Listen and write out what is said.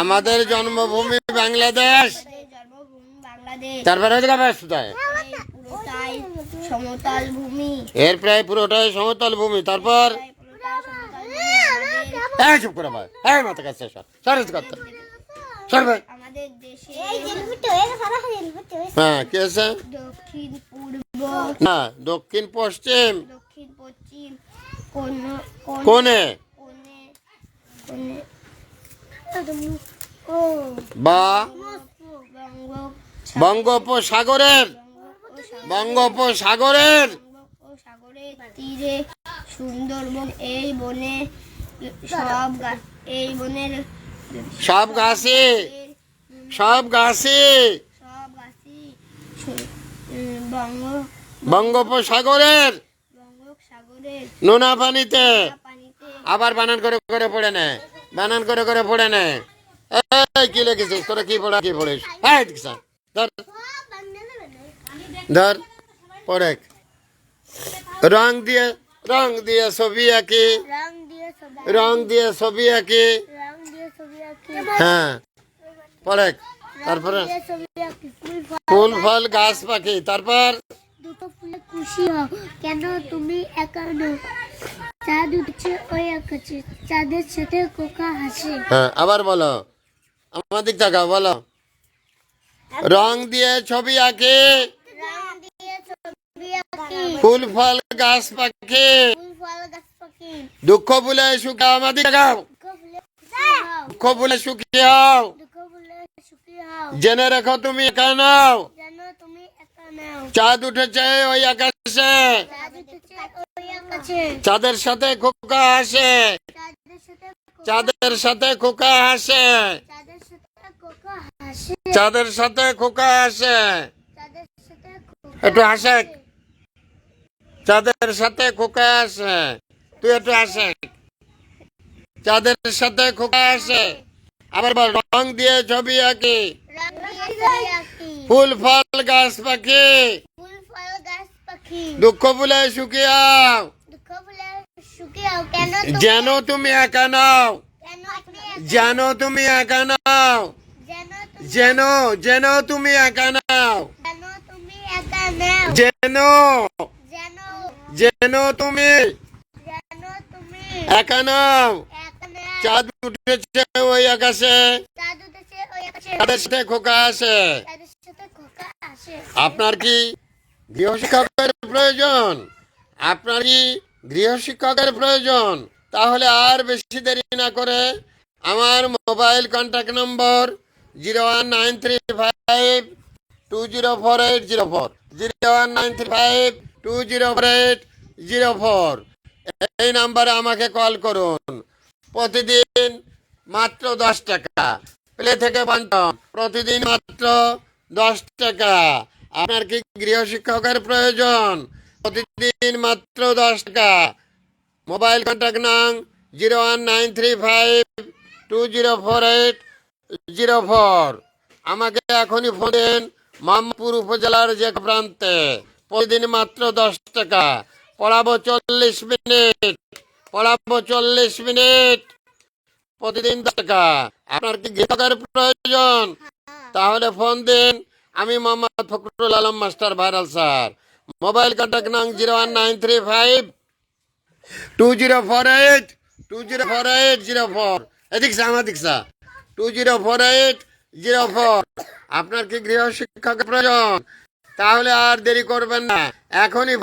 আমাদের জন্মভূমি বাংলাদেশ। তারপরে সমতল ভূমি, এর প্রায় পুরোটাই সমতল ভূমি। তারপর চুপ করে ভাই, মাথা কাছে আমাদের দেশে হ্যাঁ কি আছে? দক্ষিণ পূর্ব, না, দক্ষিণ পশ্চিম, দক্ষিণ পশ্চিম কোণে বা বঙ্গোপসাগরের সাগরের তীরে সুন্দরবন। এই বনের সব গাছে বঙ্গোপসাগরের নোনা পানিতে। আবার বানান করে করে পড়ে নে, বানান করে করে পড়ে নে। এই কি লিখেছিস তোরা? কি পড়িস? ধর ধর পড়ে। রং দিয়ে ছবি আঁকি, রং দিয়ে ছবি আঁকি। হ্যাঁ পড়ে। তারপরে ফুল ফল গাছ পাখি। তারপর দুটো ফুলে খুশি হও, কেন তুমি একা নও? চাঁদ উঠছে ওই আকাশে, চাঁদের সাথে খোকা হাসে। হ্যাঁ আবার বলো, আমার দিক তাকাও, বলো। রং দিয়ে ছবি আঁকি, ফুল ফল গাছ পাখি, দুঃখ ভুলে সুখে। আমার দিক তাকাও। দুঃখ ভুলে সুখী হও, জেনে রেখো তুমি একা নও। চাঁদ উঠেছে ওই আকাশে, চাঁদের সাথে খোকা হাসে, চাঁদের সাথে খোকা হাসে, চাঁদের সাথে খোকা হাসে। একটু হাসে, চাঁদের সাথে খোকা হাসে। তুই একটু হাসে, চাঁদের সাথে খোকা হাসে। আবার বল, রং দিয়ে ছবি আঁকি, ফুল ফল গাছ পাখি, দুঃখ ভুলে সুখী হও, যেন তুমি একা নও। যেন তুমি একা নও, যেন তুমি একা নও, যেন তুমি একা নও। চাঁদ উঠেছে ওই আকাশে, চাঁদের সাথে খোকা আসে। আপনার কি গৃহশিক্ষকের প্রয়োজন? আপনার কি গৃহশিক্ষকের প্রয়োজন? তাহলে আর বেশি দেরি না করে আমার মোবাইল কন্ট্যাক্ট নম্বর 01935204804, 01935204804 এই নাম্বারে আমাকে কল করুন। প্রতিদিন মাত্র 10 টাকা, প্লে থেকে পঞ্চম, প্রতিদিন মাত্র 10 টাকা। আপনার কি গৃহশিক্ষকের প্রয়োজন? প্রতিদিন মাত্র 10 টাকা। মোবাইল কন্ট্যাক্ট নং 01935204804। আমাকে এখনই ফোন দিন মোহাম্মদপুর উপজেলার যে প্রান্তে। প্রতিদিন মাত্র 10 টাকা। পড়াবো 40 মিনিট, পড়াবো 40 মিনিট, প্রতিদিন 10 টাকা। আপনার কি গৃহশিক্ষকের প্রয়োজন? তাহলে ফোন দিন। আমি Mohammad Fakhrul Alam master viral sir. Mobile contact নং 01935204804। এদিক আমার দিকসা 204804। আপনার কি গৃহশিক্ষকের প্রয়োজন? তাহলে আর দেরি করবেন না, এখনই